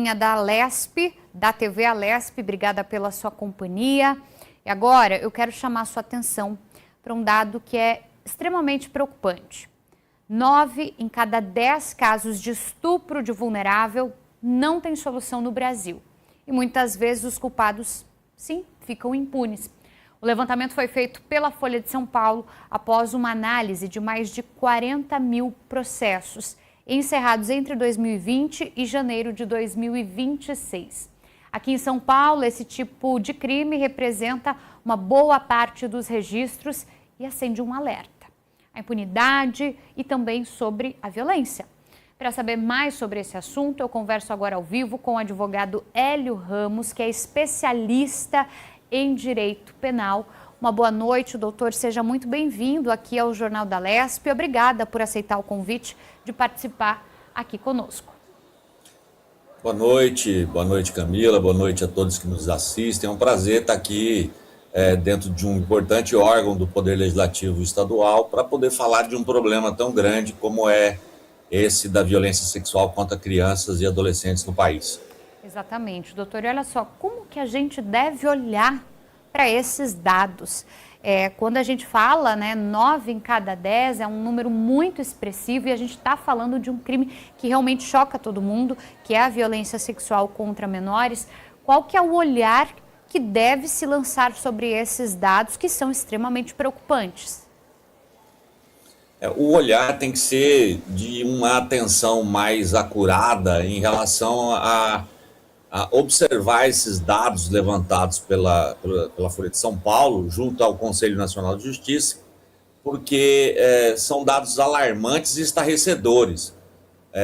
Da Alesp, da TV Alesp, obrigada pela sua companhia. E agora eu quero chamar a sua atenção para um dado que é extremamente preocupante. 9 em cada 10 casos de estupro de vulnerável não tem solução no Brasil. E muitas vezes os culpados, sim, ficam impunes. O levantamento foi feito pela Folha de São Paulo após uma análise de mais de 40 mil processos encerrados entre 2020 e janeiro de 2026. Aqui em São Paulo, esse tipo de crime representa uma boa parte dos registros e acende um alerta. A impunidade e também sobre a violência. Para saber mais sobre esse assunto, eu converso agora ao vivo com o advogado Hélio Ramos, que é especialista em direito penal. Uma boa noite, doutor. Seja muito bem-vindo aqui ao Jornal da Alesp. Obrigada por aceitar o convite de participar aqui conosco. Boa noite Camila, boa noite a todos que nos assistem. É um prazer estar aqui dentro de um importante órgão do Poder Legislativo Estadual para poder falar de um problema tão grande como é esse da violência sexual contra crianças e adolescentes no país. Exatamente, doutor. E olha só, como que a gente deve olhar para esses dados? Quando a gente fala, 9 em cada 10 é um número muito expressivo e a gente está falando de um crime que realmente choca todo mundo, que é a violência sexual contra menores. Qual que é o olhar que deve se lançar sobre esses dados que são extremamente preocupantes? O olhar tem que ser de uma atenção mais acurada em relação a observar esses dados levantados pela Folha de São Paulo, junto ao Conselho Nacional de Justiça, porque são dados alarmantes e estarrecedores.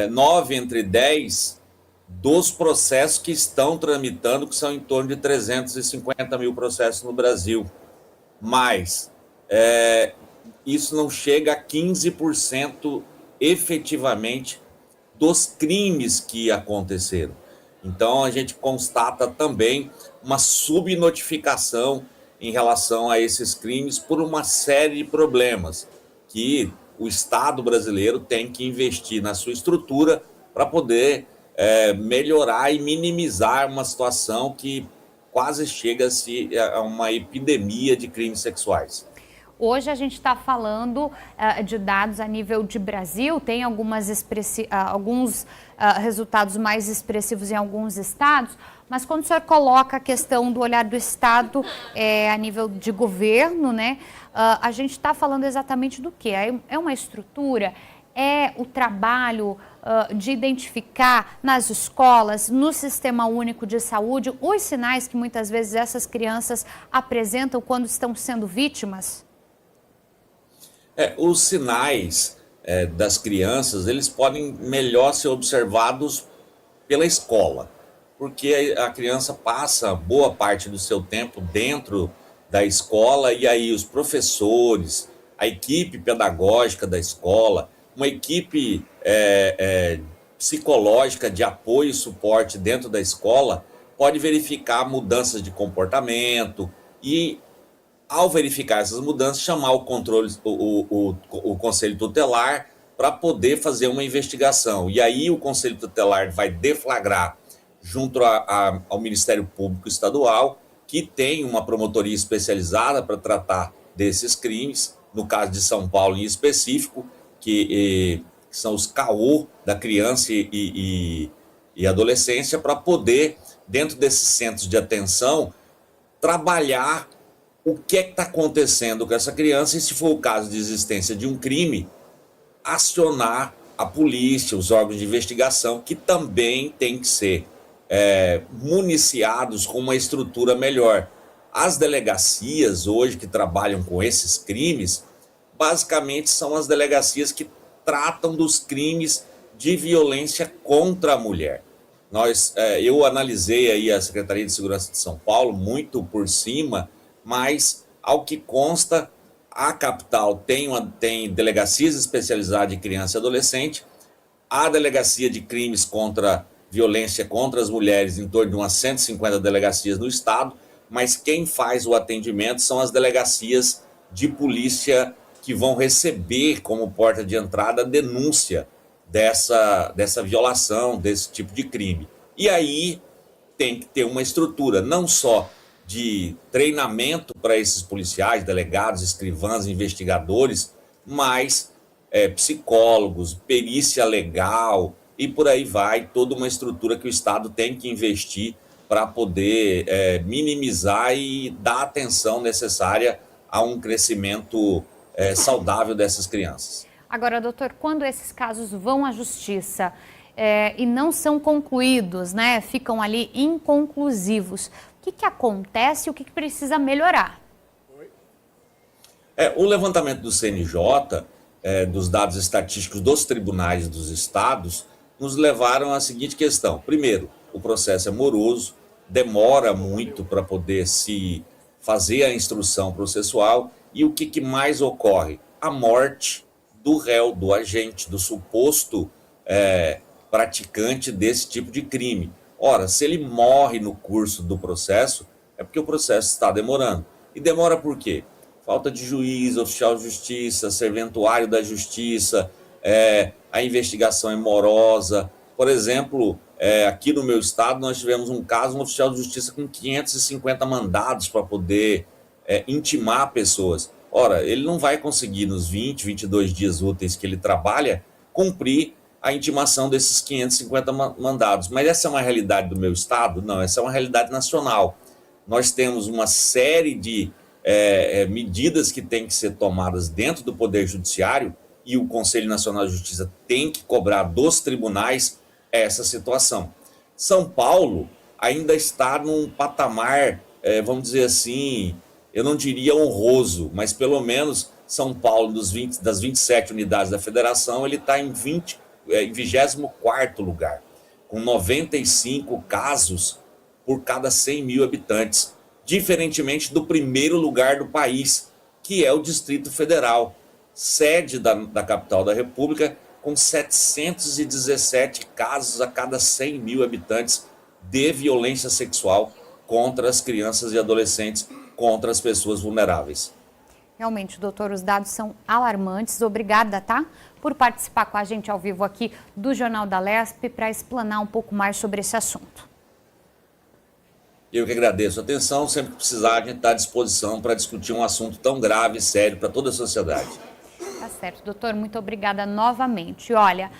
9 entre 10 dos processos que estão tramitando, que são em torno de 350 mil processos no Brasil. Mas isso não chega a 15% efetivamente dos crimes que aconteceram. Então, a gente constata também uma subnotificação em relação a esses crimes por uma série de problemas que o Estado brasileiro tem que investir na sua estrutura para poder melhorar e minimizar uma situação que quase chega-se a uma epidemia de crimes sexuais. Hoje a gente está falando de dados a nível de Brasil, tem alguns resultados mais expressivos em alguns estados, mas quando o senhor coloca a questão do olhar do Estado a nível de governo, a gente está falando exatamente do quê? É uma estrutura, é o trabalho de identificar nas escolas, no Sistema Único de Saúde, os sinais que muitas vezes essas crianças apresentam quando estão sendo vítimas? Os sinais das crianças, eles podem melhor ser observados pela escola, porque a criança passa boa parte do seu tempo dentro da escola e aí os professores, a equipe pedagógica da escola, uma equipe psicológica de apoio e suporte dentro da escola pode verificar mudanças de comportamento e, ao verificar essas mudanças, chamar o Conselho Tutelar para poder fazer uma investigação. E aí o Conselho Tutelar vai deflagrar junto ao Ministério Público Estadual, que tem uma promotoria especializada para tratar desses crimes, no caso de São Paulo em específico, que são os CAU da criança e adolescência, para poder, dentro desses centros de atenção, trabalhar o que está acontecendo com essa criança e, se for o caso de existência de um crime, acionar a polícia, os órgãos de investigação, que também tem que ser municiados com uma estrutura melhor. As delegacias hoje que trabalham com esses crimes, basicamente são as delegacias que tratam dos crimes de violência contra a mulher. Eu analisei aí a Secretaria de Segurança de São Paulo muito por cima, mas, ao que consta, a capital tem delegacias especializadas em criança e adolescente, a delegacia de crimes contra violência contra as mulheres, em torno de umas 150 delegacias no estado, mas quem faz o atendimento são as delegacias de polícia que vão receber como porta de entrada a denúncia dessa violação, desse tipo de crime. E aí tem que ter uma estrutura, não só de treinamento para esses policiais, delegados, escrivãs, investigadores, mas psicólogos, perícia legal e por aí vai, toda uma estrutura que o Estado tem que investir para poder minimizar e dar a atenção necessária a um crescimento saudável dessas crianças. Agora, doutor, quando esses casos vão à justiça e não são concluídos, né, ficam ali inconclusivos, o que acontece e o que precisa melhorar? O levantamento do CNJ, dos dados estatísticos dos tribunais dos estados, nos levaram à seguinte questão. Primeiro, o processo é moroso, demora muito para poder se fazer a instrução processual. E o que mais ocorre? A morte do réu, do agente, do suposto praticante desse tipo de crime. Ora, se ele morre no curso do processo, é porque o processo está demorando. E demora por quê? Falta de juiz, oficial de justiça, serventuário da justiça, a investigação é morosa. Por exemplo, aqui no meu estado nós tivemos um caso, um oficial de justiça com 550 mandados para poder intimar pessoas. Ora, ele não vai conseguir nos 20, 22 dias úteis que ele trabalha, cumprir a intimação desses 550 mandados. Mas essa é uma realidade do meu estado? Não, essa é uma realidade nacional. Nós temos uma série de medidas que têm que ser tomadas dentro do Poder Judiciário e o Conselho Nacional de Justiça tem que cobrar dos tribunais essa situação. São Paulo ainda está num patamar, vamos dizer assim, eu não diria honroso, mas pelo menos São Paulo, das 27 unidades da federação, ele está em 24º lugar, com 95 casos por cada 100 mil habitantes, diferentemente do primeiro lugar do país, que é o Distrito Federal, sede da capital da República, com 717 casos a cada 100 mil habitantes de violência sexual contra as crianças e adolescentes, contra as pessoas vulneráveis. Realmente, doutor, os dados são alarmantes. Obrigada, tá? Por participar com a gente ao vivo aqui do Jornal da Lesp para explanar um pouco mais sobre esse assunto. Eu que agradeço a atenção. Sempre que precisar, a gente está à disposição para discutir um assunto tão grave e sério para toda a sociedade. Tá certo, doutor. Muito obrigada novamente. Olha,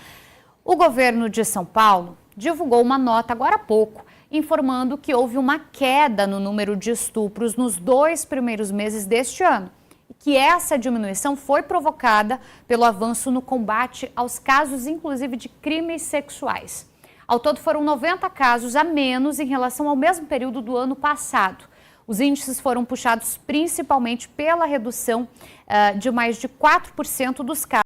o governo de São Paulo divulgou uma nota agora há pouco, informando que houve uma queda no número de estupros nos 2 primeiros meses deste ano. E que essa diminuição foi provocada pelo avanço no combate aos casos, inclusive, de crimes sexuais. Ao todo, foram 90 casos a menos em relação ao mesmo período do ano passado. Os índices foram puxados principalmente pela redução de mais de 4% dos casos